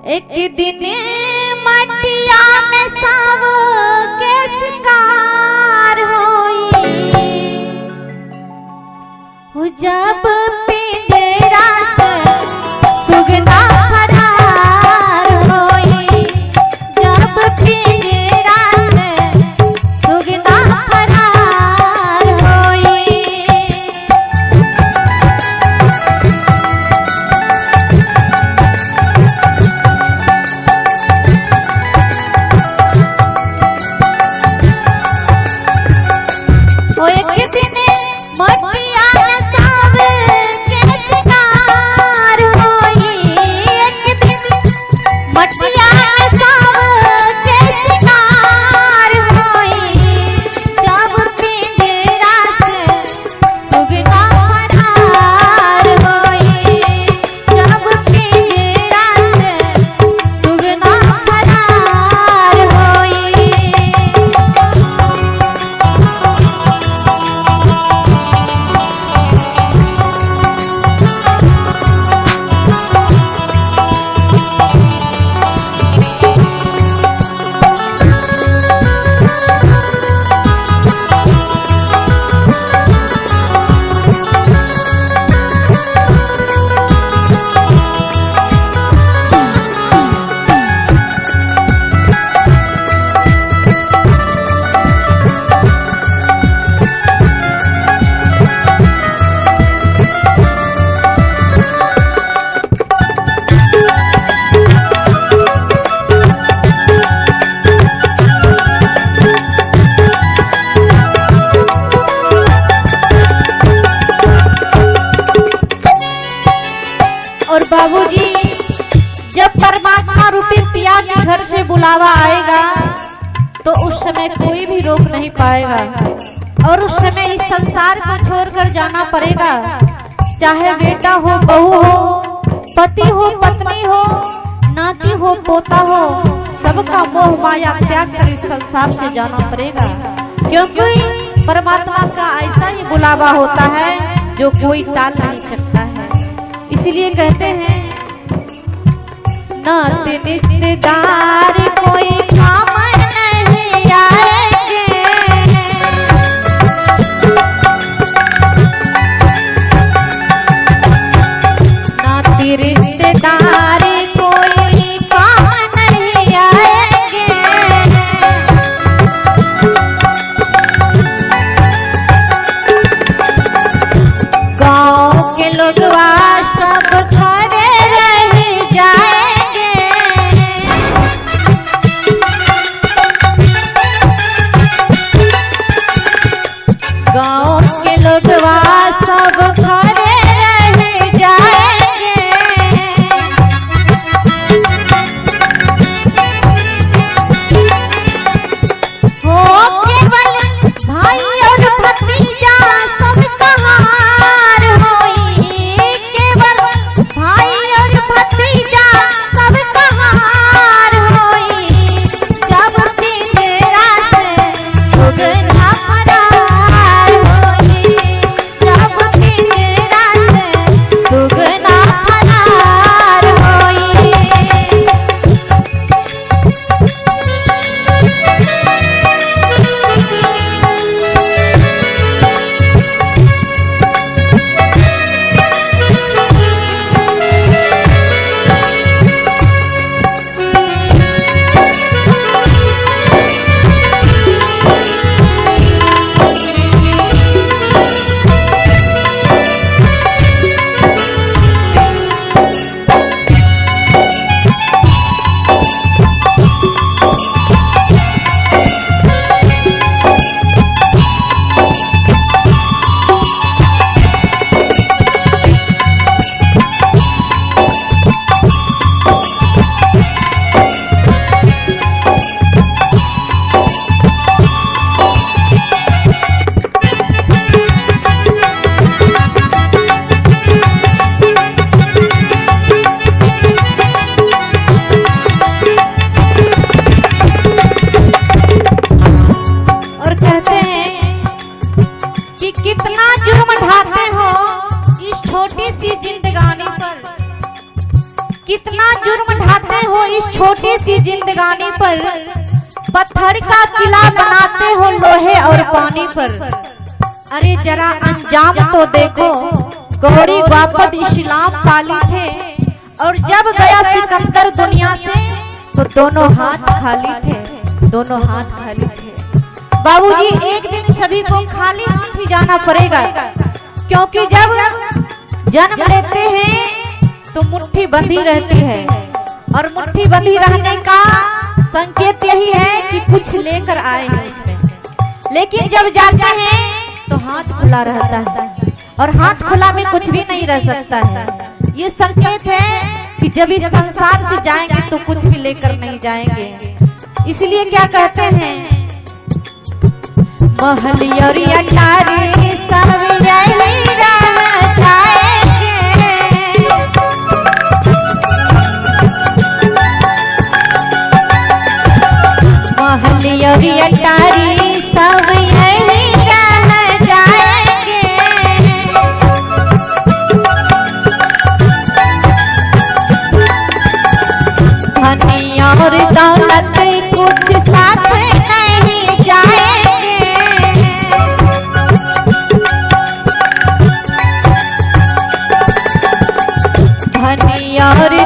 एक दिन मटिया में सब के शिकार होई, जब पिंजरा से सुगना फरार होई, जब पिंजरा से सुगना फरार होई। ओ एक दिन मटिया में सब के शिकार होई, एक दिन मटिया में सब के शिकार होई, जब पिंजरा से सुगना फरार होई, जब पिंजरा से सुगना फरार होई। और बाबूजी, जब परमात्मा रूपी पिया के घर से बुलावा आएगा तो उस समय कोई भी रोक नहीं पाएगा, और उस समय इस संसार को छोड़कर जाना पड़ेगा। चाहे बेटा हो, बहू हो, पति हो, पत्नी हो, नाती हो, पोता हो, सबका मोह माया त्याग कर इस संसार से जाना पड़ेगा, क्योंकि परमात्मा का ऐसा ही बुलावा होता है जो कोई टाल नहीं सकता है। इसलिए कहते हैं नाते रिश्तेदार कोई काम नहीं आएंगे, नाते रिश्तेदार कोई काम नहीं आएंगे, गाँव के लोग सब खड़े रह जाएंगे, अपना जुर्म ढाते हो इस छोटी सी जिंदगानी पर, पत्थर का किला बनाते हो लोहे और पानी पर। अरे जरा अंजाम तो देखो, गौरी वापद इस्लाम पाली थे, और जब गया सिकंदर दुनिया से तो दोनों हाथ खाली थे, दोनों हाथ खाली थे। बाबूजी एक दिन सभी को खाली हाथ ही जाना पड़ेगा, क्योंकि जब जन्म लेते हैं तो मुट्ठी बंधी रहती है, और मुट्ठी बंधी रहने का संकेत यही है कि कुछ लेकर आए हैं इसमें। लेकिन जब जाते हैं तो हाथ खुला रहता है, और हाथ खुला में कुछ भी नहीं रह सकता है। ये संकेत है कि जब इस संसार से जाएंगे तो कुछ भी लेकर नहीं जाएंगे। इसलिए क्या कहते हैं, महली और अटारी सब यही रह जाएंगे, महली और अटारी सब यही रह जाएंगे। धनी और दौलत कुछ साथ नहीं जाएंगे, धनी और